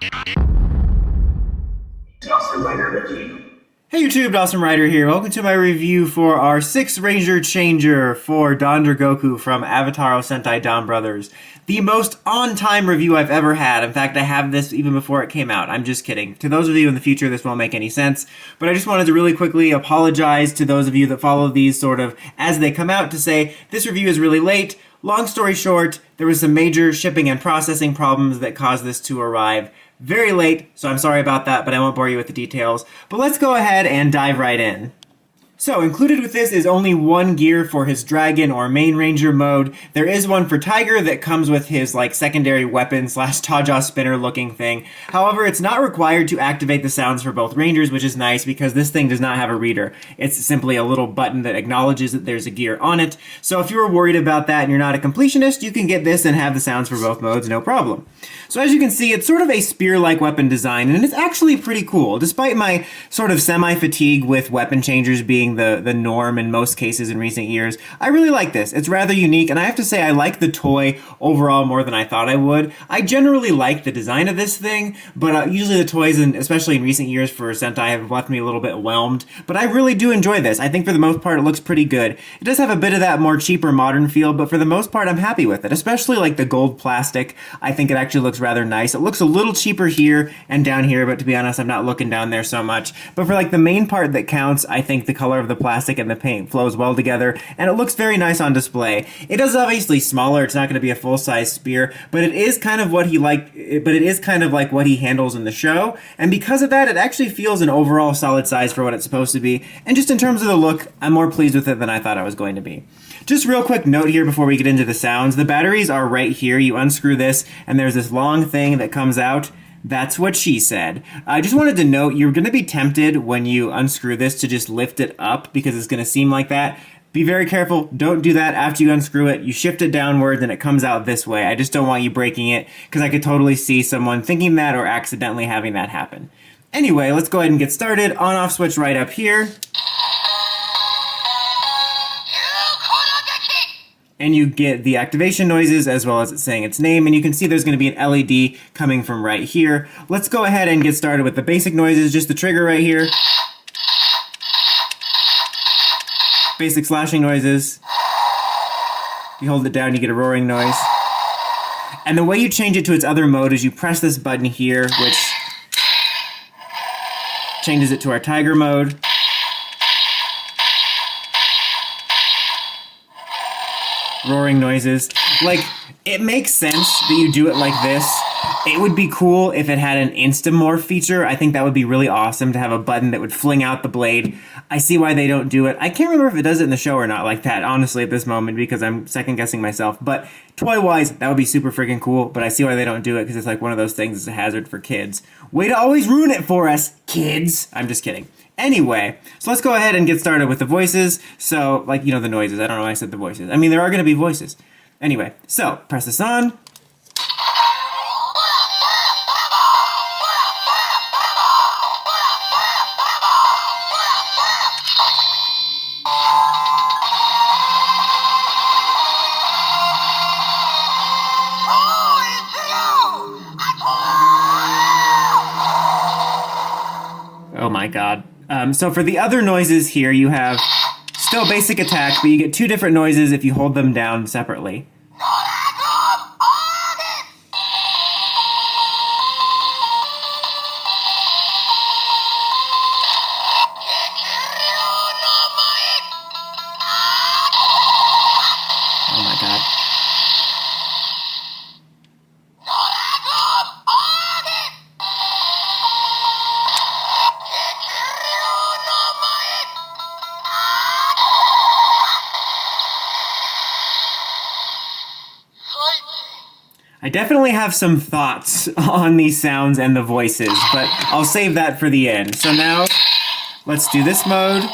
Hey YouTube, Awesome Rider here. Welcome to my review for our 6th Ranger Changer for Don Dragoku from Avataro Sentai DonBrothers. The most on-time review I've ever had. In fact, I have this even before it came out. I'm just kidding. To those of you in the future, this won't make any sense, but I just wanted to really quickly apologize to those of you that follow these sort of as they come out to say, this review is really late. Long story short, there was some major shipping and processing problems that caused this to arrive very late, so I'm sorry about that, but I won't bore you with the details. But let's go ahead and dive right in. So, included with this is only one gear for his Dragon or Main Ranger mode. There is one for Tiger that comes with his, secondary weapon / Taja spinner looking thing. However, it's not required to activate the sounds for both Rangers, which is nice because this thing does not have a reader. It's simply a little button that acknowledges that there's a gear on it. So if you were worried about that and you're not a completionist, you can get this and have the sounds for both modes, no problem. So as you can see, it's sort of a spear-like weapon design, and it's actually pretty cool. Despite my sort of semi-fatigue with weapon changers being the norm in most cases in recent years, I really like this. It's rather unique, and I have to say I like the toy overall more than I thought I would. I generally like the design of this thing, but usually the toys, especially in recent years for Sentai, have left me a little bit whelmed. But I really do enjoy this. I think for the most part it looks pretty good. It does have a bit of that more cheaper modern feel, but for the most part I'm happy with it. Especially like the gold plastic. I think it actually looks rather nice. It looks a little cheaper here and down here, but to be honest, I'm not looking down there so much. But for the main part that counts, I think the color of the plastic and the paint flows well together, and it looks very nice on display. It is obviously smaller. It's not going to be a full-size spear, but it is kind of what he like what he handles in the show, and because of that, it actually feels an overall solid size for what it's supposed to be. And just in terms of the look, I'm more pleased with it than I thought I was going to be. Just real quick note here before we get into the sounds. The batteries are right here. You unscrew this, and there's this long thing that comes out. That's what she said. I just wanted to note, you're going to be tempted when you unscrew this to just lift it up because it's going to seem like that. Be very careful. Don't do that after you unscrew it. You shift it downward, and it comes out this way. I just don't want you breaking it because I could totally see someone thinking that or accidentally having that happen. Anyway, let's go ahead and get started. On-off switch right up here. And you get the activation noises as well as it saying its name, and you can see there's going to be an LED coming from right here. Let's go ahead and get started with the basic noises, just the trigger right here. Basic slashing noises. If you hold it down, you get a roaring noise. And the way you change it to its other mode is you press this button here, which changes it to our Tiger mode. Roaring noises. It makes sense that you do it like this. It would be cool if it had an Instamorph feature. I think that would be really awesome to have a button that would fling out the blade. I see why they don't do it. I can't remember if it does it in the show or not like that, honestly, at this moment, because I'm second-guessing myself. But toy-wise, that would be super freaking cool, but I see why they don't do it, because it's one of those things that's a hazard for kids. Way to always ruin it for us, kids! I'm just kidding. Anyway, so let's go ahead and get started with the voices. So, the noises. I don't know why I said the voices. I mean, there are going to be voices. Anyway, so, press this on. Oh my god. So for the other noises here, you have still basic attack, but you get two different noises if you hold them down separately. Oh my god. I definitely have some thoughts on these sounds and the voices, but I'll save that for the end. So now, let's do this mode.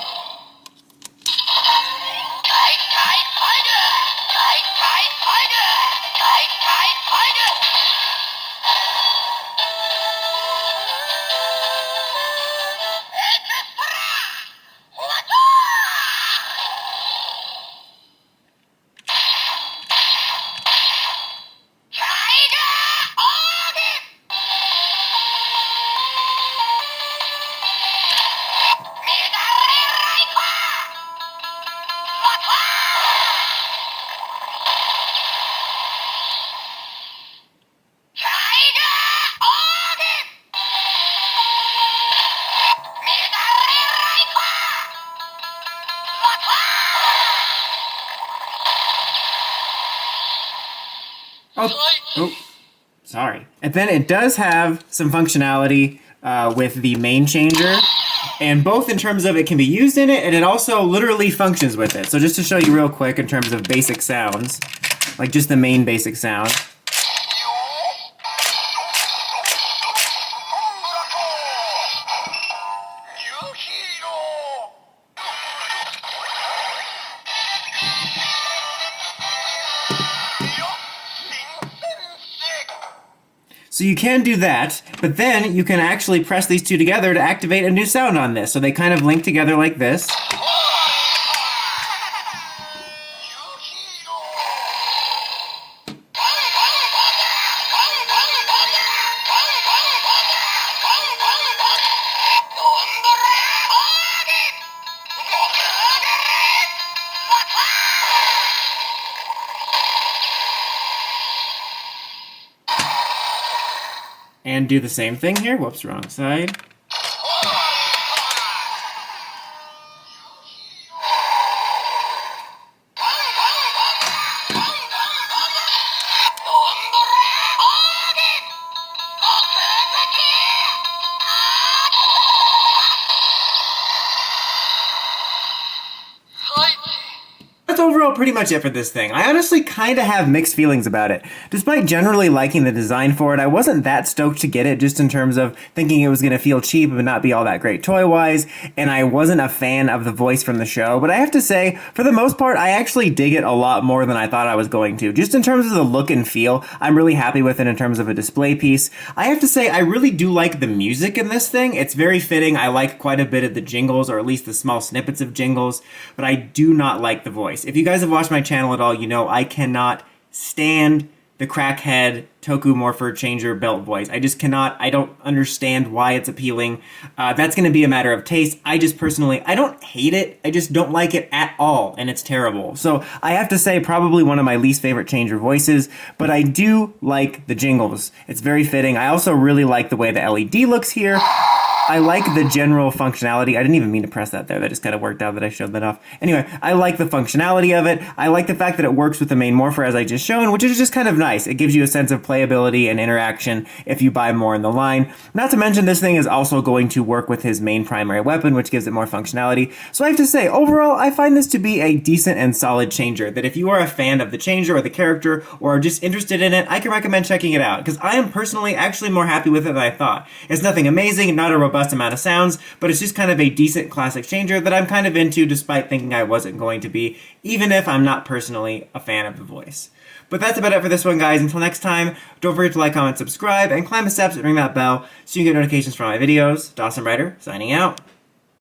Oh, sorry. And then it does have some functionality with the main changer, and both in terms of it can be used in it, and it also literally functions with it. So just to show you real quick in terms of basic sounds, like just the main basic sound. So you can do that, but then you can actually press these two together to activate a new sound on this. So they kind of link together like this. And do the same thing here. Whoops, wrong side. That's overall pretty much it for this thing. I honestly kind of have mixed feelings about it. Despite generally liking the design for it, I wasn't that stoked to get it just in terms of thinking it was going to feel cheap and not be all that great toy-wise, and I wasn't a fan of the voice from the show, but I have to say, for the most part, I actually dig it a lot more than I thought I was going to. Just in terms of the look and feel, I'm really happy with it in terms of a display piece. I have to say, I really do like the music in this thing. It's very fitting. I like quite a bit of the jingles, or at least the small snippets of jingles, but I do not like the voice. If you guys have watched my channel at all, you know I cannot stand the crackhead Toku Morpher Changer belt voice. I just cannot. I don't understand why it's appealing. That's going to be a matter of taste. I just personally, I don't hate it. I just don't like it at all, and it's terrible. So I have to say probably one of my least favorite Changer voices, but I do like the jingles. It's very fitting. I also really like the way the LED looks here. I like the general functionality. I didn't even mean to press that there. That just kind of worked out that I showed that off. Anyway, I like the functionality of it. I like the fact that it works with the main morpher as I just shown, which is just kind of nice. It gives you a sense of playability and interaction if you buy more in the line. Not to mention this thing is also going to work with his main primary weapon, which gives it more functionality. So I have to say, overall, I find this to be a decent and solid changer, that if you are a fan of the changer or the character or are just interested in it, I can recommend checking it out, because I am personally actually more happy with it than I thought. It's nothing amazing, not a robust amount of sounds, but it's just kind of a decent classic changer that I'm kind of into despite thinking I wasn't going to be, even if I'm not personally a fan of the voice. But that's about it for this one, guys. Until next time, don't forget to like, comment, subscribe, and climb the steps and ring that bell so you can get notifications for my videos. Dawson Ryder, signing out.